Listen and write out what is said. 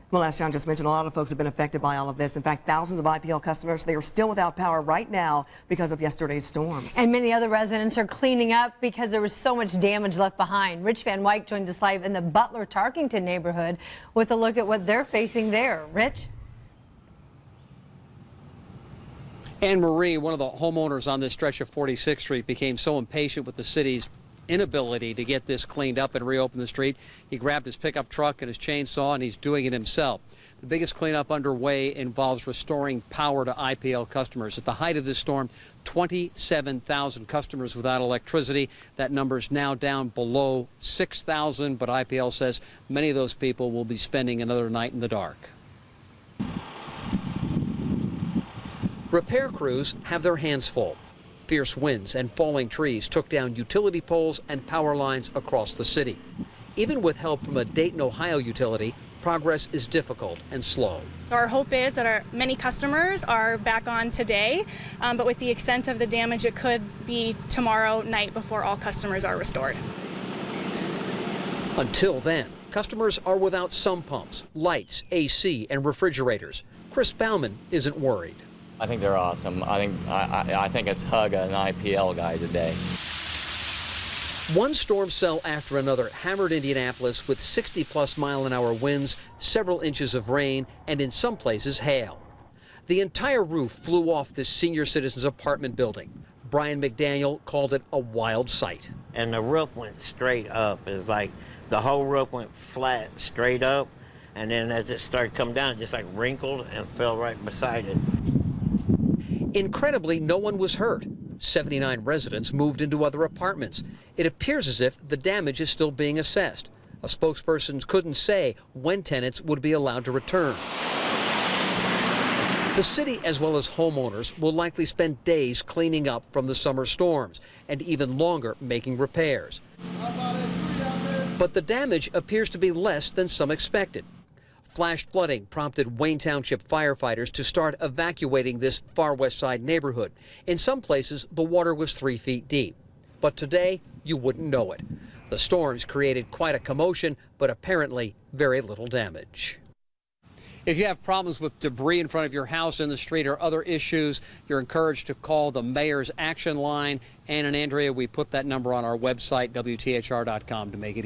Well, as Sean just mentioned, a lot of folks have been affected by all of this. In fact, thousands of IPL customers, they are still without power right now because of yesterday's storms. And many other residents are cleaning up because there was so much damage left behind. Rich Van Wyk joins us live in the Butler-Tarkington neighborhood with a look at what they're facing there. Rich? Anne Marie, one of the homeowners on this stretch of 46th Street, became so impatient with the city's inability to get this cleaned up and reopen the street. He grabbed his pickup truck and his chainsaw, and he's doing it himself. The biggest cleanup underway involves restoring power to IPL customers. At the height of this storm, 27,000 customers without electricity. That number's now down below 6,000, but IPL says many of those people will be spending another night in the dark. Repair crews have their hands full. Fierce winds and falling trees took down utility poles and power lines across the city. Even with help from a Dayton, Ohio utility, progress is difficult and slow. Our hope is that many customers are back on today, but with the extent of the damage, it could be tomorrow night before all customers are restored. Until then, customers are without sump pumps, lights, AC, and refrigerators. Chris Bauman isn't worried. I think they're awesome. I think it's hug an IPL guy today. One storm cell after another hammered Indianapolis with 60-plus mile-an-hour winds, several inches of rain, and in some places hail. The entire roof flew off this senior citizens apartment building. Brian McDaniel called it a wild sight. And the roof went straight up. It's like the whole roof went flat, straight up, and then as it started coming down, it just like wrinkled and fell right beside it. Incredibly, no one was hurt. 79 residents moved into other apartments. It appears as if the damage is still being assessed. A spokesperson couldn't say when tenants would be allowed to return. The city, as well as homeowners, will likely spend days cleaning up from the summer storms and even longer making repairs. But the damage appears to be less than some expected. Flash flooding prompted Wayne Township firefighters to start evacuating this far west side neighborhood. In some places, the water was 3 feet deep. But today, you wouldn't know it. The storms created quite a commotion, but apparently very little damage. If you have problems with debris in front of your house, in the street, or other issues, you're encouraged to call the Mayor's Action Line. Ann and Andrea, we put that number on our website, WTHR.com, to make it easy.